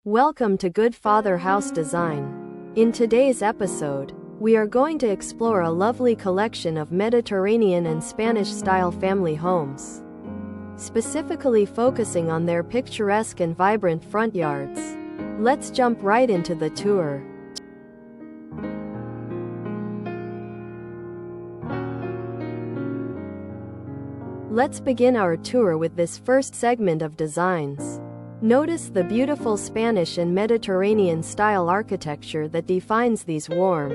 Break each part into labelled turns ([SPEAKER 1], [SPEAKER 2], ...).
[SPEAKER 1] Welcome to Good Father House Design. In today's episode, we are going to explore a lovely collection of Mediterranean and Spanish-style family homes, specifically focusing on their picturesque and vibrant front yards. Let's jump right into the tour. Let's begin our tour with this first segment of designs. Notice the beautiful Spanish and Mediterranean style architecture that defines these warm,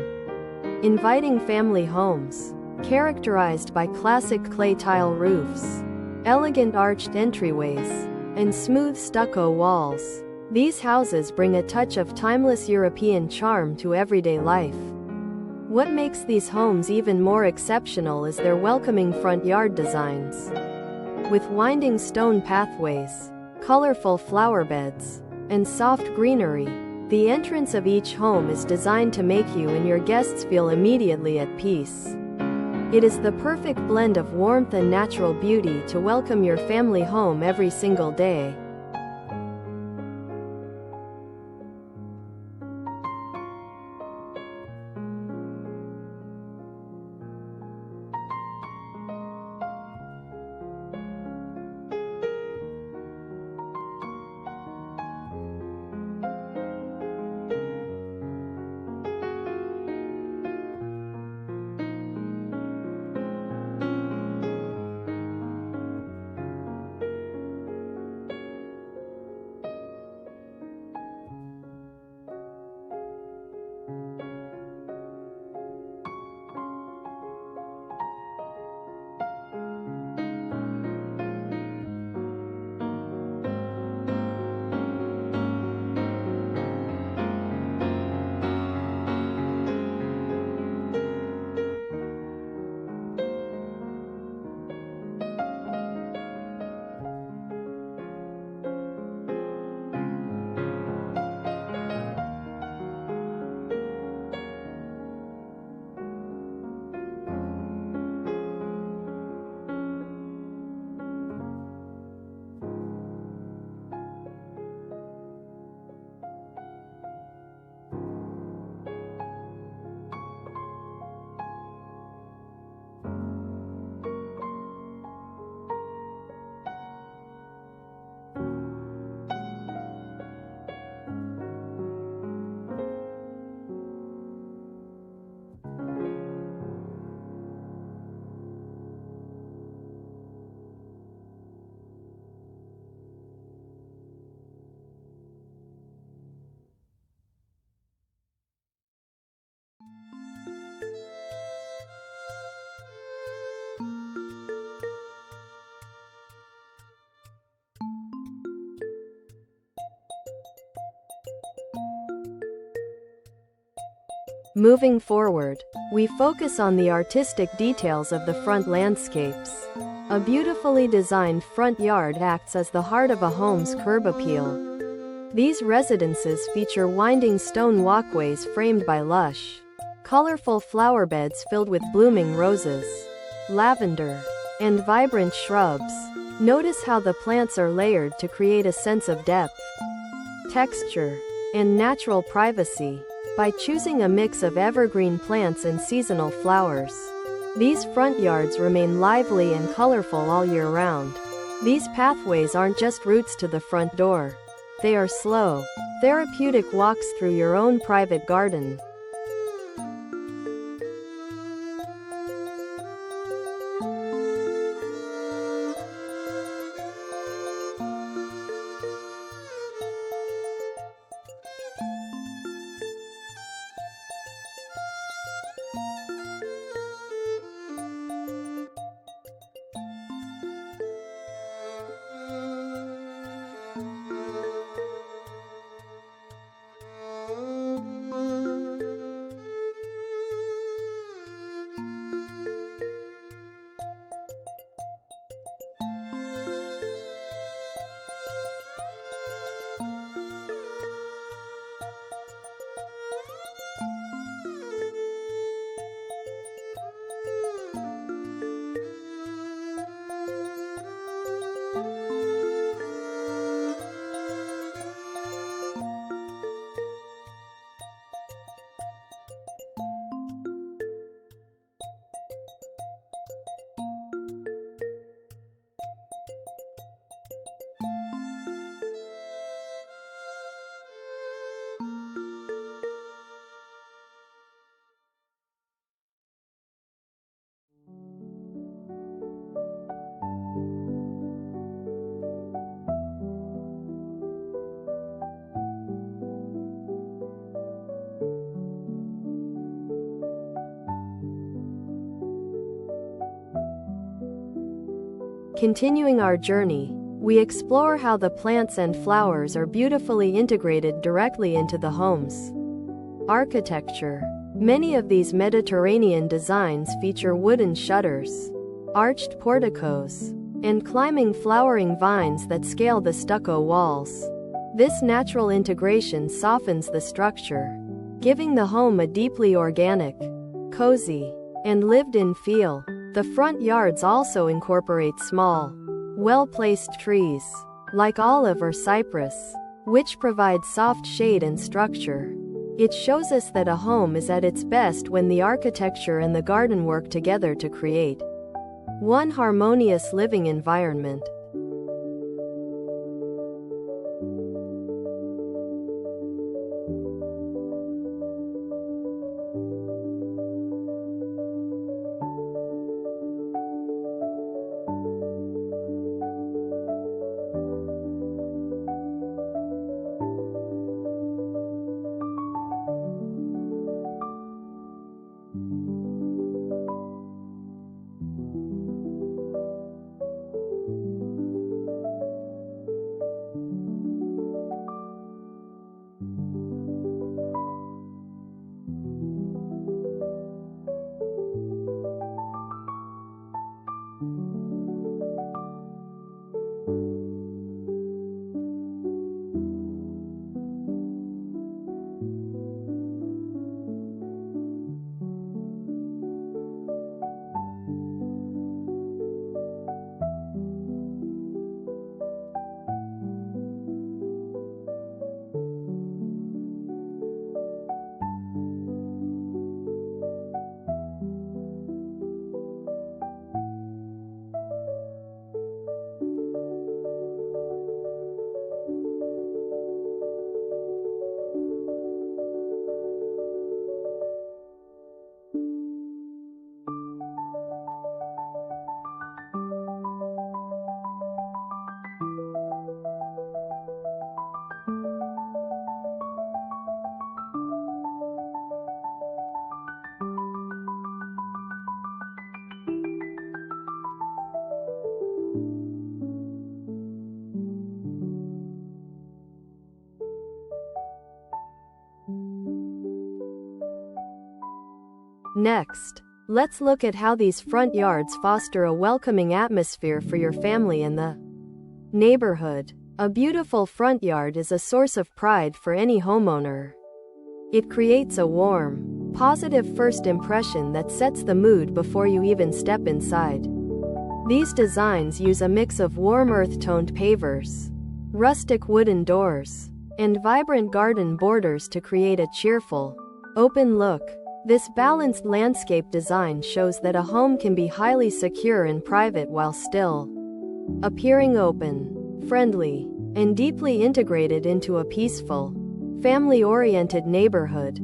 [SPEAKER 1] inviting family homes, characterized by classic clay tile roofs, elegant arched entryways, and smooth stucco walls. These houses bring a touch of timeless European charm to everyday life. What makes these homes even more exceptional is their welcoming front yard designs. With winding stone pathways, colorful flower beds, and soft greenery, the entrance of each home is designed to make you and your guests feel immediately at peace. It is the perfect blend of warmth and natural beauty to welcome your family home every single day. Moving forward, we focus on the artistic details of the front landscapes. A beautifully designed front yard acts as the heart of a home's curb appeal. These residences feature winding stone walkways framed by lush, colorful flower beds filled with blooming roses, lavender, and vibrant shrubs. Notice how the plants are layered to create a sense of depth, texture, and natural privacy. By choosing a mix of evergreen plants and seasonal flowers, these front yards remain lively and colorful all year round. These pathways aren't just routes to the front door. They are slow, therapeutic walks through your own private garden. Continuing our journey, we explore how the plants and flowers are beautifully integrated directly into the homes. Architecture. Many of these Mediterranean designs feature wooden shutters, arched porticos, and climbing flowering vines that scale the stucco walls. This natural integration softens the structure, giving the home a deeply organic, cozy, and lived-in feel. The front yards also incorporate small, well-placed trees, like olive or cypress, which provide soft shade and structure. It shows us that a home is at its best when the architecture and the garden work together to create one harmonious living environment. Next, let's look at how these front yards foster a welcoming atmosphere for your family and the neighborhood. A beautiful front yard is a source of pride for any homeowner. It creates a warm, positive first impression that sets the mood before you even step inside. These designs use a mix of warm earth-toned pavers, rustic wooden doors, and vibrant garden borders to create a cheerful, open look. This balanced landscape design shows that a home can be highly secure and private while still appearing open, friendly, and deeply integrated into a peaceful, family-oriented neighborhood.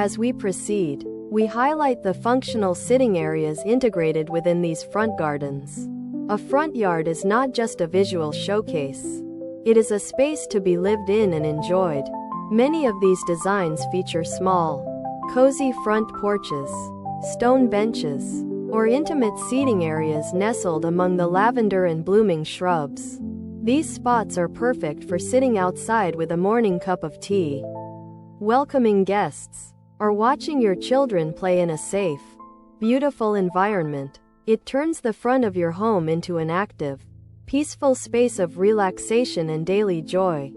[SPEAKER 1] As we proceed, we highlight the functional sitting areas integrated within these front gardens. A front yard is not just a visual showcase. It is a space to be lived in and enjoyed. Many of these designs feature small, cozy front porches, stone benches, or intimate seating areas nestled among the lavender and blooming shrubs. These spots are perfect for sitting outside with a morning cup of tea, welcoming guests, or watching your children play in a safe, beautiful environment. It turns the front of your home into an active, peaceful space of relaxation and daily joy.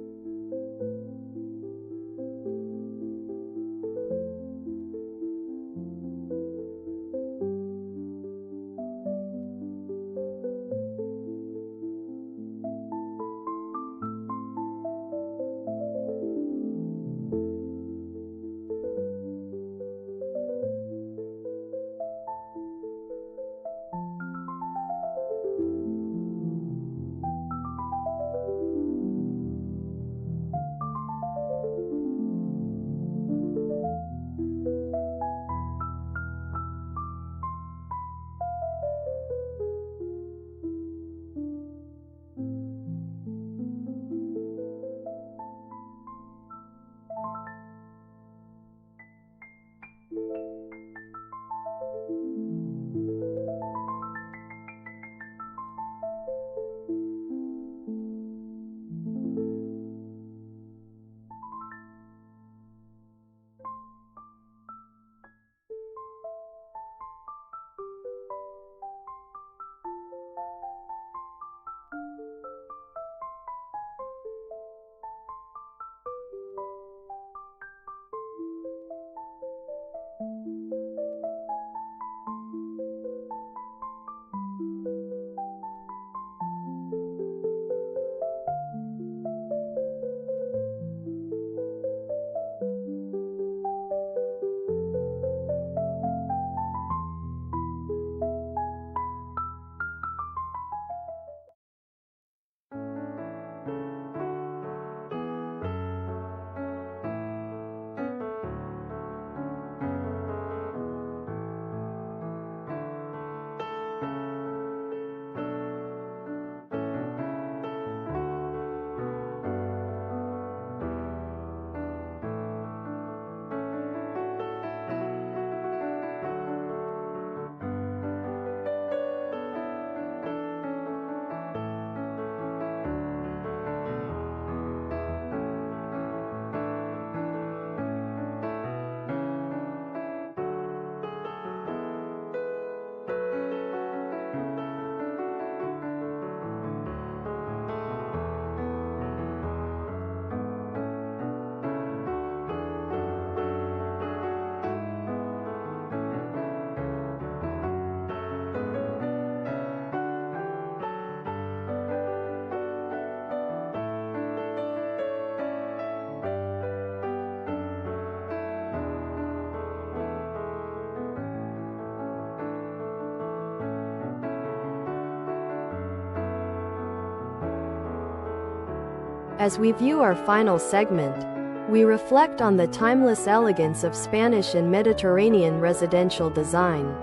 [SPEAKER 1] As we view our final segment, we reflect on the timeless elegance of Spanish and Mediterranean residential design.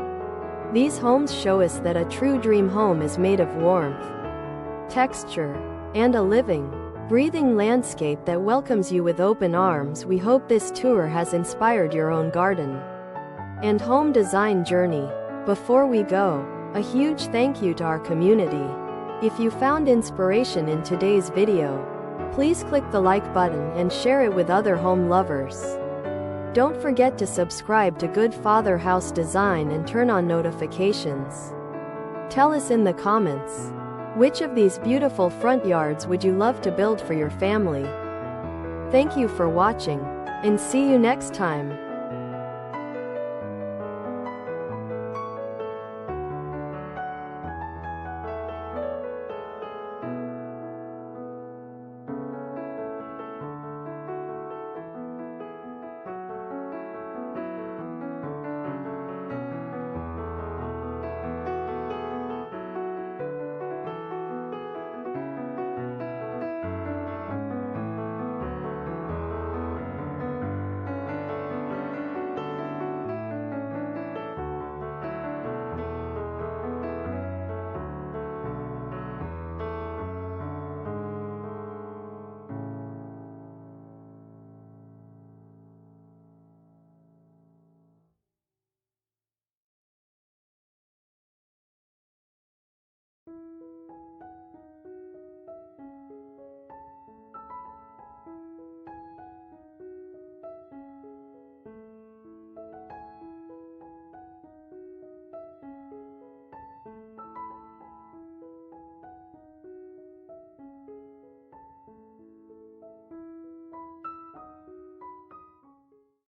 [SPEAKER 1] These homes show us that a true dream home is made of warmth, texture, and a living, breathing landscape that welcomes you with open arms. We hope this tour has inspired your own garden and home design journey. Before we go, a huge thank you to our community. If you found inspiration in today's video, please click the like button and share it with other home lovers. Don't forget to subscribe to Good Father House Design and turn on notifications. Tell us in the comments, which of these beautiful front yards would you love to build for your family? Thank you for watching, and see you next time.